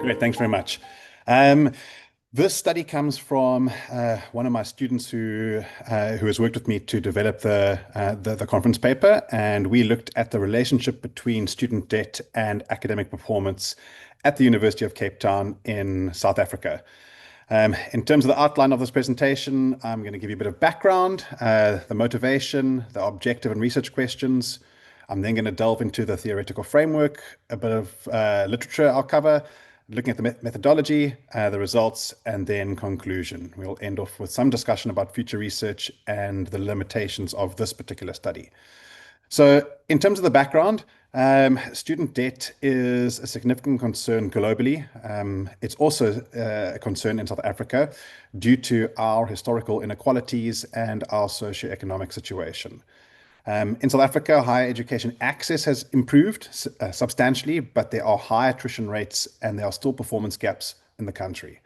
Great, thanks very much. Um, this study comes from one of my students who has worked with me to develop the conference paper, and we looked at the relationship between student debt and academic performance at the University of Cape Town in South Africa. In terms of the outline of this presentation, I'm going to give you a bit of background, the motivation, the objective and research questions. I'm then going to delve into the theoretical framework, a bit of literature I'll cover, looking at the methodology, the results, and then conclusion. We'll end off with some discussion about future research and the limitations of this particular study. So in terms of the background, student debt is a significant concern globally. It's also a concern in South Africa due to our historical inequalities and our socioeconomic situation. In South Africa, higher education access has improved substantially, but there are high attrition rates and there are still performance gaps in the country.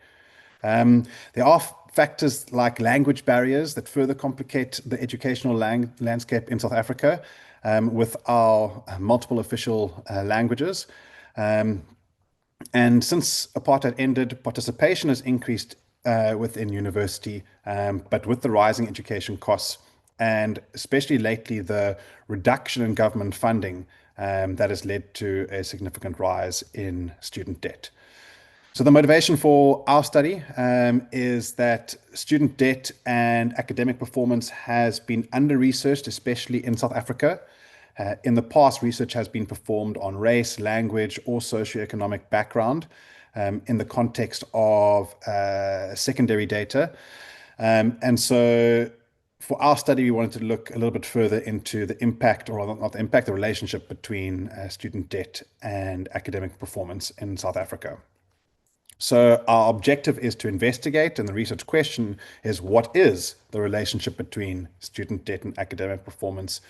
There are factors like language barriers that further complicate the educational landscape in South Africa with our multiple official languages. And since apartheid ended, participation has increased within university, but with the rising education costs, and especially lately, the reduction in government funding that has led to a significant rise in student debt. So the motivation for our study is that student debt and academic performance has been under-researched, especially in South Africa. In the past, research has been performed on race, language, or socioeconomic background in the context of secondary data. And so for our study, we wanted to look a little bit further into the impact, or not the impact, the relationship between student debt and academic performance in South Africa. So our objective is to investigate, and the research question is, what is the relationship between student debt and academic performance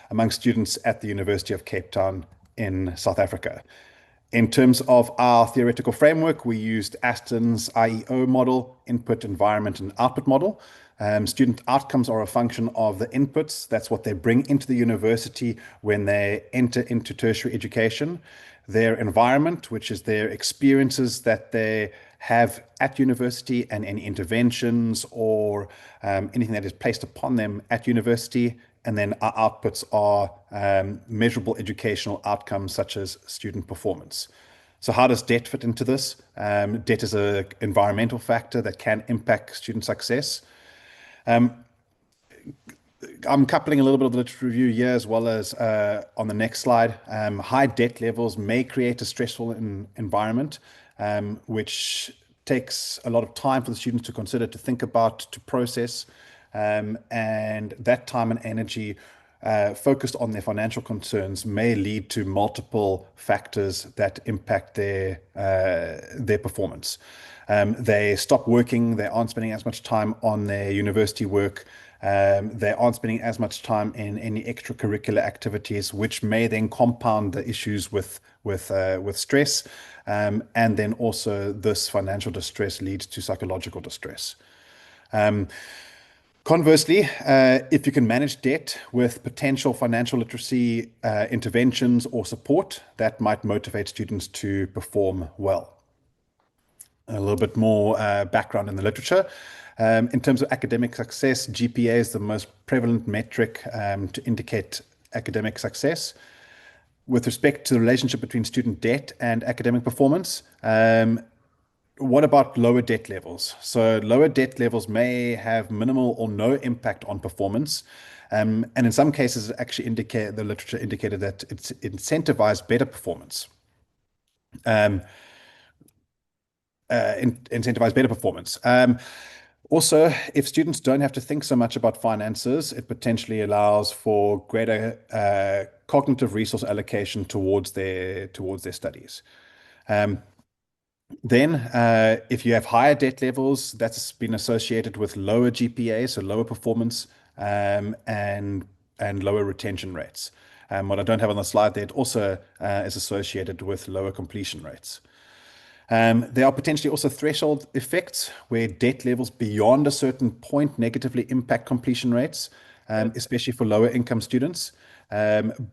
among students at the University of Cape Town in South Africa? In terms of our theoretical framework, we used Aston's IEO model, input, environment, and output model. Student outcomes are a function of the inputs. That's what they bring into the university when they enter into tertiary education. Their environment, which is their experiences that they have at university and any interventions or anything that is placed upon them at university. And then our outputs are measurable educational outcomes such as student performance. So how does debt fit into this? Debt is an environmental factor that can impact student success. I'm coupling a little bit of the literature review here as well as on the next slide. High debt levels may create a stressful environment, which takes a lot of time for the students to consider, to think about, to process. And that time and energy focused on their financial concerns may lead to multiple factors that impact their performance. They stop working, they aren't spending as much time on their university work, they aren't spending as much time in any extracurricular activities, which may then compound the issues with stress. And then also this financial distress leads to psychological distress. Conversely, if you can manage debt with potential financial literacy interventions or support, that might motivate students to perform well. A little bit more background in the literature. In terms of academic success, GPA is the most prevalent metric to indicate academic success. With respect to the relationship between student debt and academic performance, what about lower debt levels? So lower debt levels may have minimal or no impact on performance. And in some cases, actually the literature indicated that it's incentivized better performance. Incentivize better performance. Also, if students don't have to think so much about finances, it potentially allows for greater cognitive resource allocation towards their studies. Then, if you have higher debt levels, that's been associated with lower GPA, so lower performance, and lower retention rates. What I don't have on the slide there, it also is associated with lower completion rates. There are potentially also threshold effects where debt levels beyond a certain point negatively impact completion rates, especially for lower income students.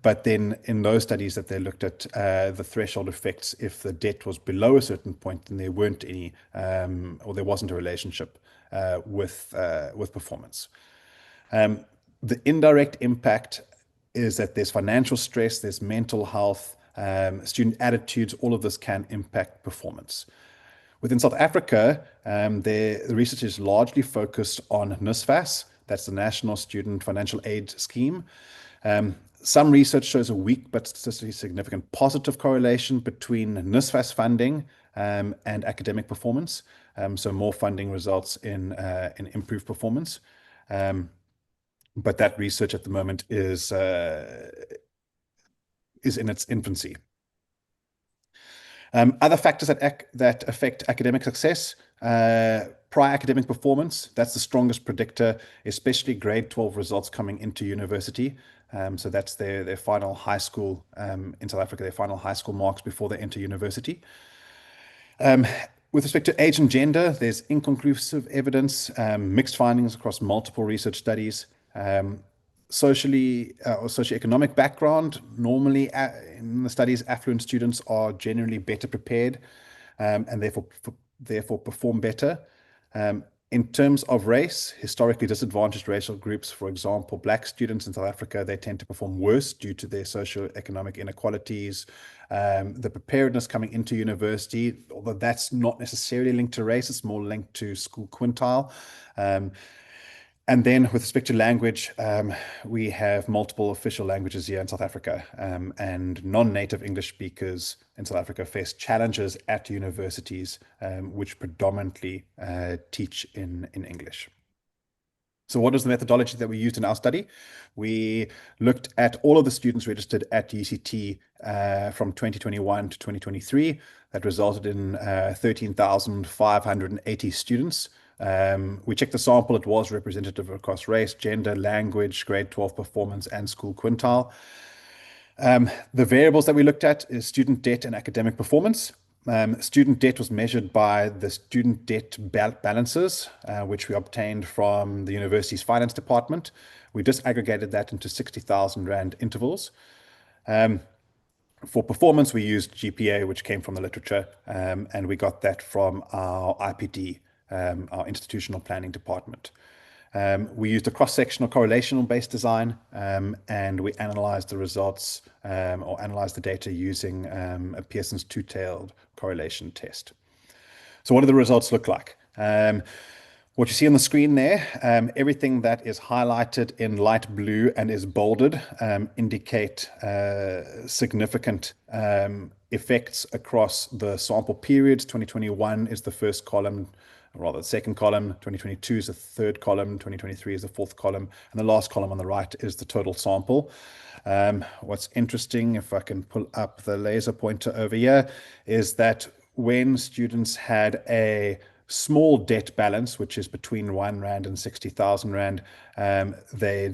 But then in those studies that they looked at the threshold effects, if the debt was below a certain point, then there weren't any, or there wasn't a relationship with performance. The indirect impact is that there's financial stress, there's mental health, student attitudes, all of this can impact performance. Within South Africa, the research is largely focused on NSFAS, that's the National Student Financial Aid Scheme. Some research shows a weak but statistically significant positive correlation between NSFAS funding and academic performance. So more funding results in improved performance. But that research at the moment is in its infancy. Other factors that affect academic success, prior academic performance, that's the strongest predictor, especially grade 12 results coming into university. So that's their final high school, in South Africa, their final high school marks before they enter university. With respect to age and gender, there's inconclusive evidence, mixed findings across multiple research studies. Socially or socioeconomic background, normally in the studies, affluent students are generally better prepared and therefore perform better. In terms of race, historically disadvantaged racial groups, for example, Black students in South Africa, they tend to perform worse due to their socioeconomic inequalities. The preparedness coming into university, although that's not necessarily linked to race, it's more linked to school quintile. And then with respect to language, we have multiple official languages here in South Africa, and non-native English speakers in South Africa face challenges at universities, which predominantly teach in English. So what is the methodology that we used in our study? We looked at all of the students registered at UCT from 2021 to 2023. That resulted in 13,580 students. We checked the sample. It was representative across race, gender, language, grade 12 performance, and school quintile. The variables that we looked at is student debt and academic performance. Student debt was measured by the student debt balances, which we obtained from the university's finance department. We disaggregated that into 60,000 Rand intervals. For performance, we used GPA, which came from the literature, and we got that from our IPD, our institutional planning department. We used a cross-sectional correlational-based design, and we analyzed the results or analyzed the data using a Pearson's two-tailed correlation test. So what do the results look like? What you see on the screen there, everything that is highlighted in light blue and is bolded indicate significant effects across the sample periods. 2021 is the first column, or rather the second column, 2022 is the third column, 2023 is the fourth column, and the last column on the right is the total sample. What's interesting, if I can pull up the laser pointer over here, is that when students had a small debt balance, which is between 1 Rand and 60,000 Rand, they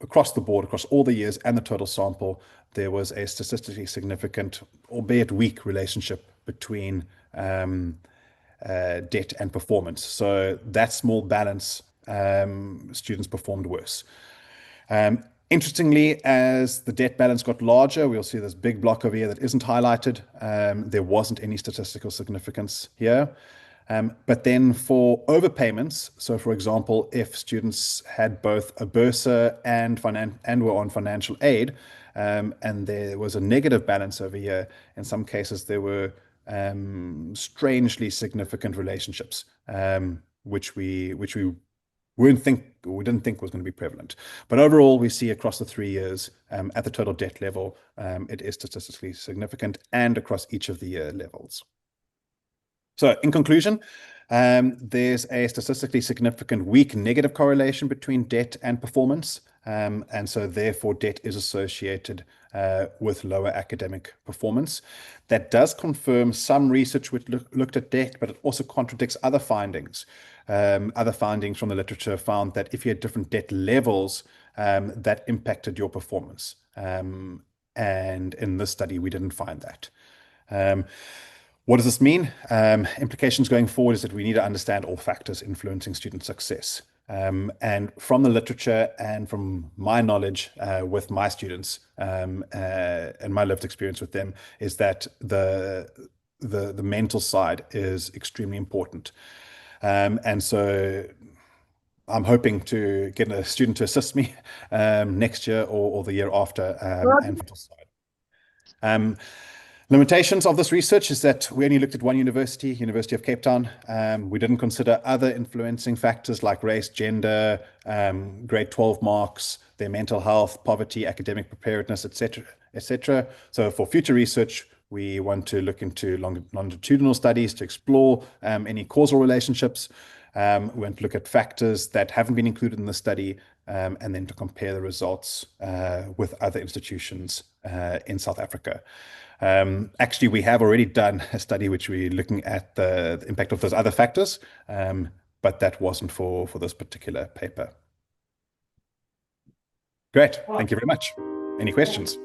across the board, across all the years and the total sample, there was a statistically significant, albeit weak, relationship between debt and performance. So that small balance, students performed worse. Interestingly, as the debt balance got larger, we'll see this big block over here that isn't highlighted. There wasn't any statistical significance here. But then for overpayments, so for example, if students had both a bursa and were on financial aid, and there was a negative balance over here, in some cases there were strangely significant relationships, which we didn't think was going to be prevalent. But overall, we see across the 3 years at the total debt level, it is statistically significant and across each of the year levels. So in conclusion, there's a statistically significant weak negative correlation between debt and performance. And so therefore debt is associated with lower academic performance. That does confirm some research which looked at debt, but it also contradicts other findings. Other findings from the literature found that if you had different debt levels, that impacted your performance. And in this study, we didn't find that. What does this mean? Implications going forward is that we need to understand all factors influencing student success. And from the literature and from my knowledge with my students and my lived experience with them is that the mental side is extremely important. And so I'm hoping to get a student to assist me next year or the year after and decide. Limitations of this research is that we only looked at one university, University of Cape Town. We didn't consider other influencing factors like race, gender, grade 12 marks, their mental health, poverty, academic preparedness, etc., etc. So for future research, we want to look into longitudinal studies to explore any causal relationships. We want to look at factors that haven't been included in the study, and then to compare the results with other institutions in South Africa. Actually, we have already done a study which we're looking at the impact of those other factors, but that wasn't for this particular paper. Great, thank you very much. Any questions?